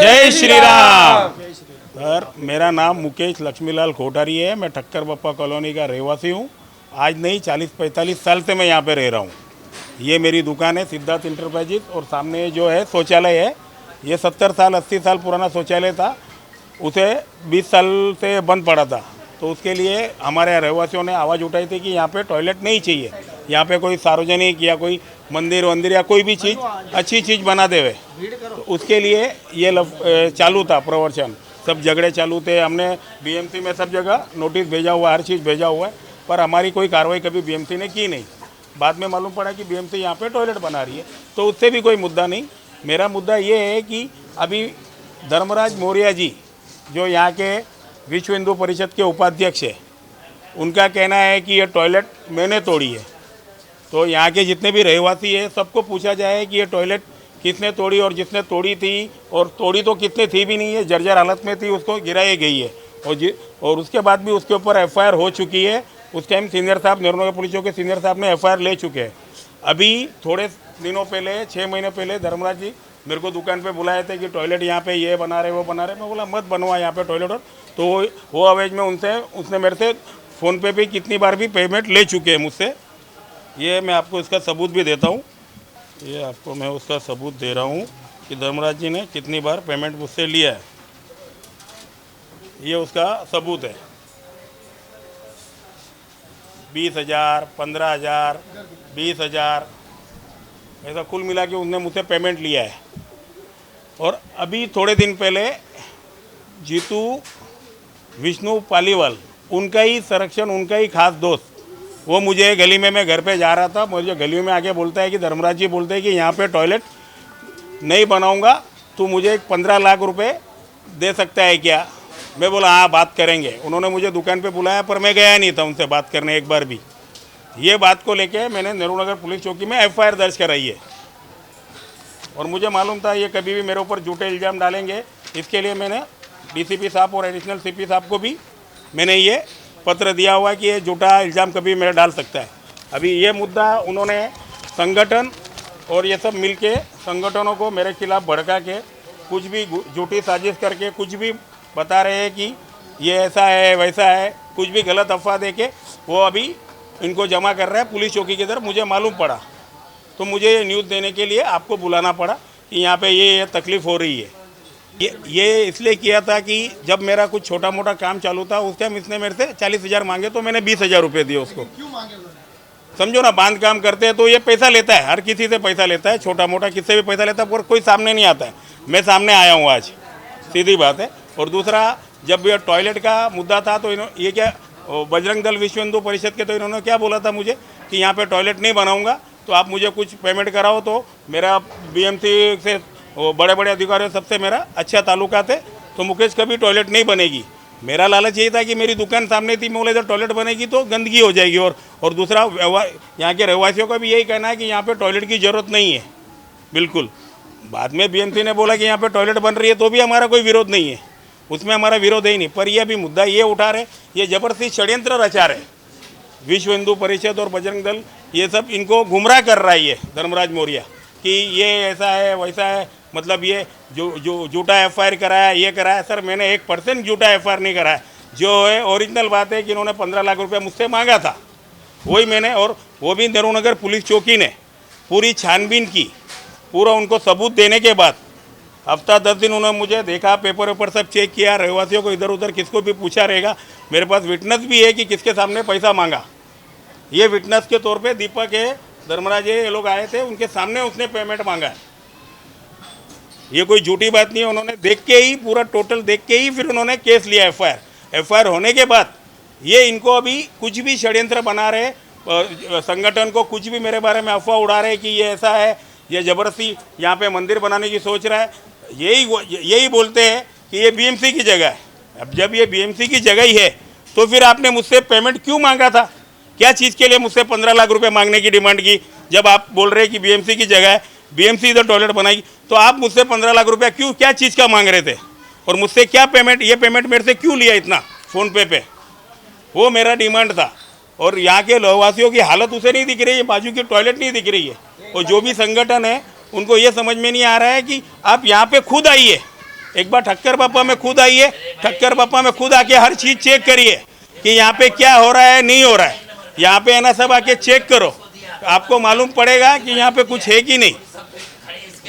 जय श्री राम। सर, मेरा नाम मुकेश लक्ष्मीलाल कोठारी है। मैं ठक्कर बप्पा कॉलोनी का रहवासी हूँ। आज नहीं 40-45 साल से मैं यहाँ पे रह रहा हूँ। ये मेरी दुकान है सिद्धार्थ इंटरप्राइजेज, और सामने जो है शौचालय है, ये 70 साल 80 साल पुराना शौचालय था। उसे 20 साल से बंद पड़ा था, तो उसके लिए हमारे रहवासियों ने आवाज़ उठाई थी कि यहाँ पे टॉयलेट नहीं चाहिए, यहाँ पे कोई सार्वजनिक या कोई मंदिर वंदिर या कोई भी चीज़ अच्छी चीज़ बना देवे। तो उसके लिए ये चालू था प्रवचन, सब झगड़े चालू थे। हमने बीएमसी में सब जगह नोटिस भेजा हुआ है, हर चीज़ भेजा हुआ है, पर हमारी कोई कार्रवाई कभी बीएमसी ने की नहीं। बाद में मालूम पड़ा कि बीएमसी यहाँ पे टॉयलेट बना रही है, तो उससे भी कोई मुद्दा नहीं। मेरा मुद्दा ये है कि अभी धर्मराज मौर्य जी, जो यहाँ के विश्व हिंदू परिषद के उपाध्यक्ष है, उनका कहना है कि ये टॉयलेट मैंने तोड़ी है। तो यहाँ के जितने भी रहवासी है, सबको पूछा जाए कि ये टॉयलेट किसने तोड़ी, और जिसने तोड़ी थी, और तोड़ी तो किसने थी भी नहीं है, जर्जर हालत में थी, उसको गिराई गई है। और उसके बाद भी उसके ऊपर एफआईआर हो चुकी है। उस टाइम सीनियर साहब, नेहरू नगर पुलिस के सीनियर साहब ने एफआईआर ले चुके हैं। अभी थोड़े दिनों पहले, 6 महीने पहले, धर्मराज जी मेरे को दुकान पे बुलाए थे कि टॉयलेट यहाँ पे ये बना रहे वो बना रहे। मैं बोला मत बनवा यहाँ पे टॉयलेट। और तो वो अवैज में उसने मेरे से फ़ोन पे भी कितनी बार भी पेमेंट ले चुके हैं मुझसे। ये मैं आपको इसका सबूत भी देता हूँ। ये आपको मैं उसका सबूत दे रहा हूँ कि धर्मराज जी ने कितनी बार पेमेंट मुझसे लिया है। ये उसका सबूत है। 20,000, 15,000, 20,000, ऐसा कुल मिला के उसने मुझसे पेमेंट लिया है। और अभी थोड़े दिन पहले जीतू विष्णु पालीवाल, उनका ही संरक्षण, उनका ही खास दोस्त, वो मुझे गली में, मैं घर पे जा रहा था, मुझे गलियों में आके बोलता है कि धर्मराज जी बोलते हैं कि यहाँ पे टॉयलेट नहीं बनाऊँगा, तो मुझे 15 लाख रुपए दे सकता है क्या। मैं बोला हाँ, बात करेंगे। उन्होंने मुझे दुकान पे बुलाया, पर मैं गया नहीं था उनसे बात करने एक बार भी। ये बात को लेके मैंने नेहरू नगर पुलिस चौकी में एफआईआर दर्ज कराई है। और मुझे मालूम था ये कभी भी मेरे ऊपर झूठे इल्ज़ाम डालेंगे। इसके लिए मैंने डीसीपी साहब और एडिशनल सीपी साहब को भी मैंने ये पत्र दिया हुआ है कि ये झूठा इल्ज़ाम कभी मेरा डाल सकता है। अभी ये मुद्दा उन्होंने संगठन और ये सब मिलके संगठनों को मेरे खिलाफ भड़का के कुछ भी झूठी साजिश करके कुछ भी बता रहे हैं कि ये ऐसा है वैसा है, कुछ भी गलत अफवाह दे के वो अभी इनको जमा कर रहा है पुलिस चौकी की तरफ। मुझे मालूम पड़ा तो मुझे ये न्यूज़ देने के लिए आपको बुलाना पड़ा कि यहाँ पे ये तकलीफ़ हो रही है। ये इसलिए किया था कि जब मेरा कुछ छोटा मोटा काम चालू था, उस टाइम इसने मेरे से 40,000 मांगे, तो मैंने 20,000 रुपये दिए उसको। समझो ना, बांध काम करते हैं तो ये पैसा लेता है, हर किसी से पैसा लेता है, छोटा मोटा किससे भी पैसा लेता है, पर कोई सामने नहीं आता है। मैं सामने आया हूँ आज, सीधी बात है। और दूसरा, जब ये टॉयलेट का मुद्दा था तो ये क्या, बजरंग दल विश्व हिंदू परिषद के, तो इन्होंने क्या बोला था मुझे कि यहाँ पे टॉयलेट नहीं बनाऊंगा तो आप मुझे कुछ पेमेंट कराओ। तो मेरा बीएमसी से बड़े बड़े अधिकारियों सबसे मेरा अच्छा ताल्लुकात है, तो मुकेश कभी टॉयलेट नहीं बनेगी। मेरा लालच यही था कि मेरी दुकान सामने थी, मैं बोले जब टॉयलेट बनेगी तो गंदगी हो जाएगी। और दूसरा, यहाँ के रहवासियों का भी यही कहना है कि यहाँ पे टॉयलेट की ज़रूरत नहीं है बिल्कुल। बाद में बीएमसी ने बोला कि यहाँ पे टॉयलेट बन रही है, तो भी हमारा कोई विरोध नहीं है, उसमें हमारा विरोध ही नहीं। पर ये अभी मुद्दा ये उठा रहे, ये ज़बरदस्ती षड्यंत्र रचा रहे। विश्व हिंदू परिषद और बजरंग दल ये सब इनको गुमराह कर रहा है ये धर्मराज मौर्य, कि ये ऐसा है वैसा है। मतलब ये जो झूठा एफआईआर कराया, ये कराया। सर, मैंने 1% झूठा एफआईआर नहीं कराया। जो है ओरिजिनल बात है कि इन्होंने 15 लाख रुपये मुझसे मांगा था, वही मैंने, और वो भी नेहरू नगर पुलिस चौकी ने पूरी छानबीन की, पूरा उनको सबूत देने के बाद हफ्ता 10 दिन उन्होंने मुझे देखा, पेपर वेपर सब चेक किया, रहवासियों को इधर उधर किसको भी पूछा रहेगा। मेरे पास विटनेस भी है कि किसके सामने पैसा मांगा। ये विटनेस के तौर पे दीपक है, धर्मराज है, ये लोग आए थे, उनके सामने उसने पेमेंट मांगा है। ये कोई झूठी बात नहीं है। उन्होंने देख के ही, पूरा टोटल देख के ही फिर उन्होंने केस लिया एफआईआर होने के बाद। ये इनको अभी कुछ भी षड्यंत्र बना रहे, संगठन को कुछ भी मेरे बारे में अफवाह उड़ा रहे कि ये ऐसा है, ये ज़बरदस्ती यहाँ पे मंदिर बनाने की सोच रहा है। यही बोलते हैं कि ये बीएमसी की जगह है। अब जब ये बीएमसी की जगह ही है, तो फिर आपने मुझसे पेमेंट क्यों मांगा था? क्या चीज़ के लिए मुझसे 15 लाख रुपए मांगने की डिमांड की? जब आप बोल रहे हैं कि बीएमसी की जगह है, बीएमसी इधर टॉयलेट बनाएगी, तो आप मुझसे 15 लाख रुपया क्यों, क्या चीज़ का मांग रहे थे? और मुझसे क्या पेमेंट, ये पेमेंट मेरे से क्यों लिया इतना फ़ोनपे पे? वो मेरा डिमांड था। और यहाँ के रहवासियों की हालत उसे नहीं दिख रही है, बाजू की टॉयलेट नहीं दिख रही है। और जो भी संगठन है, उनको ये समझ में नहीं आ रहा है कि आप यहाँ पे खुद आइए, एक बार ठक्कर बप्पा में खुद आइए, ठक्कर बप्पा में खुद आके हर चीज़ चेक करिए कि यहाँ पे क्या हो रहा है, नहीं हो रहा है। यहाँ पे है ना, सब आके चेक करो, आपको मालूम पड़ेगा कि यहाँ पे कुछ है कि नहीं।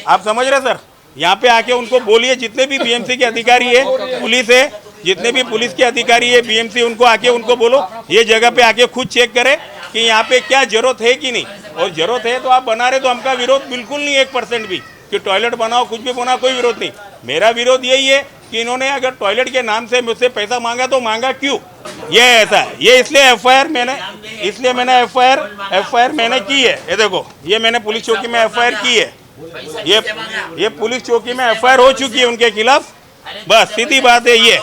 आप समझ रहे सर? यहाँ पे आके उनको बोलिए, जितने भी बीएमसी के अधिकारी है, पुलिस है, जितने भी पुलिस के अधिकारी है, बीएमसी, उनको आके उनको बोलो ये जगह पे आके खुद चेक करें कि यहाँ पे क्या जरूरत है कि नहीं। और जरूरत है तो आप बना रहे, तो हमका विरोध बिल्कुल नहीं 1% भी कि टॉयलेट बनाओ, कुछ भी बनाओ, कोई विरोध नहीं। मेरा विरोध यही है कि इन्होंने अगर टॉयलेट के नाम से मुझसे पैसा मांगा तो मांगा क्यों? ये ऐसा है, ये इसलिए एफआईआर मैंने एफआईआर मैंने की है। ये देखो, ये मैंने पुलिस चौकी में एफआईआर की है, ये पुलिस चौकी में एफआईआर हो चुकी है उनके खिलाफ। बस सीधी बात है, ये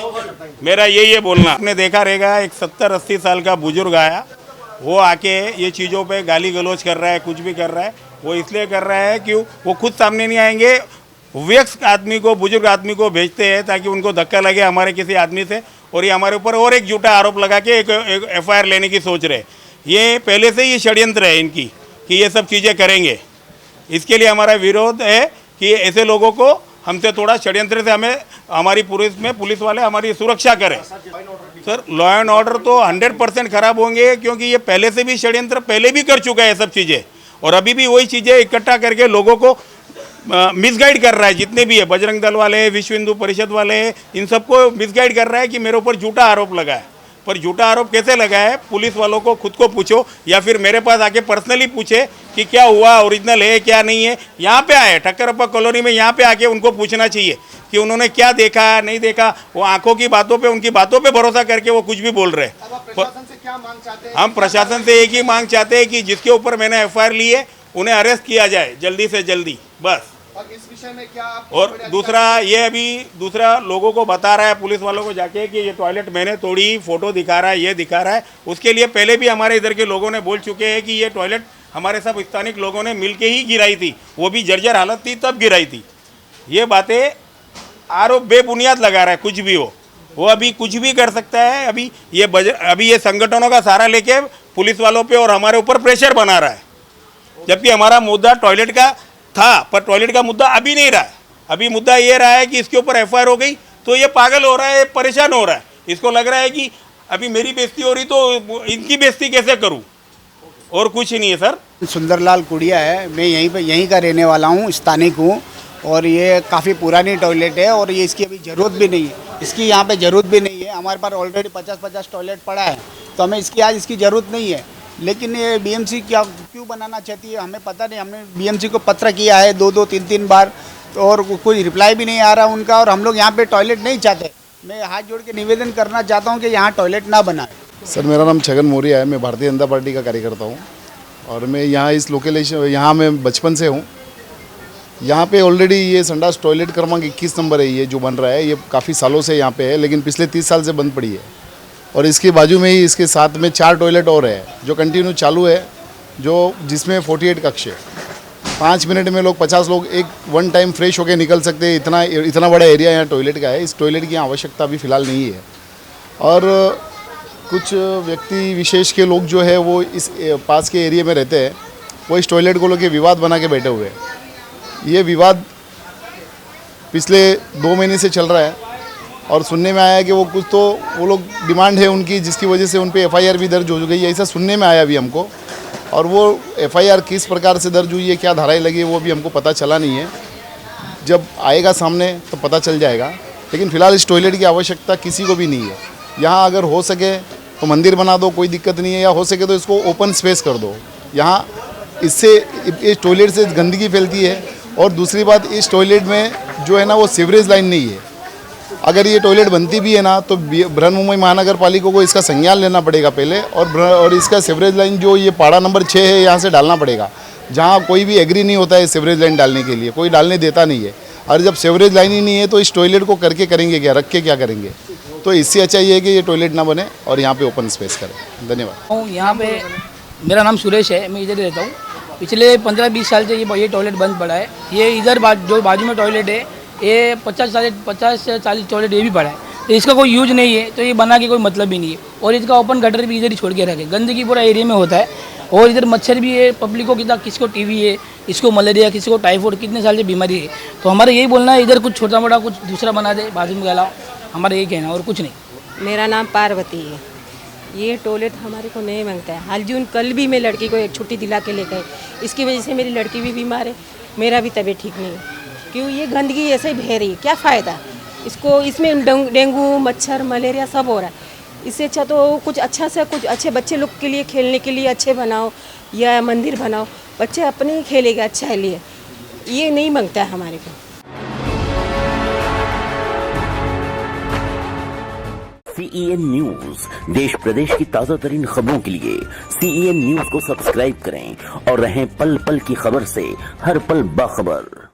मेरा यही है बोलना। आपने देखा रहेगा, एक 70-80 साल का बुजुर्ग आया, वो आके ये चीज़ों पे गाली गलौज कर रहा है, कुछ भी कर रहा है। वो इसलिए कर रहा है कि वो खुद सामने नहीं आएंगे, वयस्क आदमी को, बुजुर्ग आदमी को भेजते हैं ताकि उनको धक्का लगे हमारे किसी आदमी से, और ये हमारे ऊपर और एक झूठा आरोप लगा के एक एफआईआर लेने की सोच रहे। ये पहले से ही षड्यंत्र है इनकी कि ये सब चीज़ें करेंगे। इसके लिए हमारा विरोध है कि ऐसे लोगों को हमसे थोड़ा षड्यंत्र से हमें, हमारी पुलिस वाले हमारी सुरक्षा करें। सर, लॉ एंड ऑर्डर तो 100% खराब होंगे, क्योंकि ये पहले से भी षड्यंत्र पहले भी कर चुका है सब चीज़ें, और अभी भी वही चीज़ें इकट्ठा करके लोगों को मिसगाइड कर रहा है। जितने भी है, बजरंग दल वाले, विश्व हिंदू परिषद वाले, इन सबको मिसगाइड कर रहा है कि मेरे ऊपर झूठा आरोप लगा है। पर झूठा आरोप कैसे लगा है, पुलिस वालों को खुद को पूछो, या फिर मेरे पास आके पर्सनली पूछे कि क्या हुआ, ओरिजिनल है क्या नहीं है। यहाँ पे आए ठक्करप्पा कॉलोनी में, यहाँ पे आके उनको पूछना चाहिए कि उन्होंने क्या देखा नहीं देखा। वो आंखों की बातों पे, उनकी बातों पे भरोसा करके वो कुछ भी बोल रहे हैं। प्रशासन से क्या मांग चाहते हैं? हम प्रशासन से एक ही मांग चाहते हैं कि जिसके ऊपर मैंने एफआईआर ली है उन्हें अरेस्ट किया जाए जल्दी से जल्दी, बस। और इस विषय में क्या आप और दूसरा लोगों को बता रहा है, पुलिस वालों को जाके, कि ये टॉयलेट मैंने तोड़ी, फोटो दिखा रहा है, ये दिखा रहा है। उसके लिए पहले भी हमारे इधर के लोगों ने बोल चुके हैं कि ये टॉयलेट हमारे सब स्थानिक लोगों ने मिलके ही गिराई थी, वो भी जर्जर हालत थी तब गिराई थी। ये बातें आरोप बेबुनियाद लगा रहा है, कुछ भी हो, वो अभी कुछ भी कर सकता है। अभी ये संगठनों का सहारा लेके पुलिस वालों पे और हमारे ऊपर प्रेशर बना रहा है, जबकि हमारा मुद्दा टॉयलेट का था। पर टॉयलेट का मुद्दा अभी नहीं रहा है। अभी मुद्दा ये रहा है कि इसके ऊपर एफआईआर हो गई तो ये पागल हो रहा है, परेशान हो रहा है। इसको लग रहा है कि अभी मेरी बेइज्जती हो रही तो इनकी बेइज्जती कैसे करूं, और कुछ ही नहीं है सर। सुंदरलाल कुड़िया है, मैं यहीं का रहने वाला हूँ, स्थानिक हूँ। और ये काफ़ी पुरानी टॉयलेट है, और ये इसकी अभी ज़रूरत भी नहीं है, इसकी यहाँ पे ज़रूरत भी नहीं है। हमारे पास ऑलरेडी 50-50 टॉयलेट पड़ा है, तो हमें इसकी ज़रूरत नहीं है। लेकिन ये बीएमसी क्यों बनाना चाहती है हमें पता नहीं। हमने बीएमसी को पत्र किया है 2-2, 3-3 बार, और कोई रिप्लाई भी नहीं आ रहा उनका। और हम लोग यहाँ पे टॉयलेट नहीं चाहते। मैं हाथ जोड़ के निवेदन करना चाहता हूँ कि यहाँ टॉयलेट ना बनाए। सर, मेरा नाम छगन मौर्य है, मैं भारतीय जनता पार्टी का कार्यकर्ता हूँ, और मैं यहाँ इस लोकेशन, यहाँ मैं बचपन से हूँ। यहाँ पे ऑलरेडी ये संडास टॉयलेट क्रमांक 21 नंबर है, ये जो बन रहा है, ये काफ़ी सालों से यहाँ पे है, लेकिन पिछले 30 साल से बंद पड़ी है। और इसके बाजू में ही, इसके साथ में 4 टॉयलेट और है जो कंटिन्यू चालू है, जिसमें 48 कक्ष है। 5 मिनट में 50 लोग वन टाइम फ्रेश होकर निकल सकते हैं। इतना बड़ा एरिया यहाँ टॉयलेट का है। इस टॉयलेट की आवश्यकता अभी फ़िलहाल नहीं है। और कुछ व्यक्ति विशेष के लोग जो है वो इस पास के एरिया में रहते हैं, वो इस टॉयलेट को लेकर विवाद बना के बैठे हुए हैं। ये विवाद पिछले 2 महीने से चल रहा है, और सुनने में आया है कि वो लोग डिमांड है उनकी, जिसकी वजह से उन पे एफआईआर भी दर्ज हो गई है, ऐसा सुनने में आया अभी हमको। और वो एफआईआर किस प्रकार से दर्ज हुई है, क्या धाराएं लगी है, वो भी हमको पता चला नहीं है। जब आएगा सामने तो पता चल जाएगा। लेकिन फ़िलहाल इस टॉयलेट की आवश्यकता किसी को भी नहीं है। यहाँ अगर हो सके तो मंदिर बना दो, कोई दिक्कत नहीं है, या हो सके तो इसको ओपन स्पेस कर दो। यहाँ इस टॉयलेट से गंदगी फैलती है। और दूसरी बात, इस टॉयलेट में जो है ना, वो सीवरेज लाइन नहीं है। अगर ये टॉयलेट बनती भी है ना, तो बृहन-मुंबई महानगर पालिका को इसका संज्ञान लेना पड़ेगा पहले, और इसका सीवरेज लाइन जो ये पाड़ा नंबर 6 है, यहाँ से डालना पड़ेगा, जहाँ कोई भी एग्री नहीं होता है सीवरेज लाइन डालने के लिए, कोई डालने देता नहीं है। और जब सीवरेज लाइन ही नहीं है तो इस टॉयलेट को करके करेंगे क्या, रख के क्या करेंगे। तो इससे अच्छा ये है कि ये टॉयलेट ना बने और यहाँ पे ओपन स्पेस करें। धन्यवाद। यहाँ पे मेरा नाम सुरेश है, मैं इधर ही रहता हूँ। पिछले 15-20 साल से ये टॉयलेट बंद पड़ा है। ये इधर जो बाजू में टॉयलेट है, ये 50 से 40 टॉयलेट ये भी पड़ा है, तो इसका कोई यूज नहीं है, तो ये बना के कोई मतलब ही नहीं है। और इसका ओपन गटर भी इधर ही छोड़ के रखे, गंदगी पूरा एरिया में होता है। और इधर मच्छर भी है, पब्लिक को कितना, किसको टीवी है, किसको मलेरिया, किसी को टाइफाइड, कितने साल से बीमारी है। तो हमारा यही बोलना है, इधर कुछ छोटा मोटा कुछ दूसरा बना दे बाजू में गला, हमारा यही कहना और कुछ नहीं। मेरा नाम पार्वती है। ये टॉयलेट हमारे को नहीं मांगता है। हाल जून कल भी मैं लड़की को एक छुट्टी दिला के ले गए, इसकी वजह से मेरी लड़की भी बीमार है, मेरा भी तबीयत ठीक नहीं है। क्यों ये गंदगी ऐसे ही बह रही है, क्या फ़ायदा इसको, इसमें डेंगू मच्छर मलेरिया सब हो रहा है। इससे अच्छा तो कुछ अच्छा से कुछ अच्छे बच्चे लोग के लिए खेलने के लिए अच्छे बनाओ या मंदिर बनाओ, बच्चे अपने ही खेलेगा अच्छा है लिए, ये नहीं मांगता है हमारे को। CEN न्यूज देश प्रदेश की ताजा तरीन खबरों के लिए CEN न्यूज को सब्सक्राइब करें और रहें पल पल की खबर से हर पल बाखबर।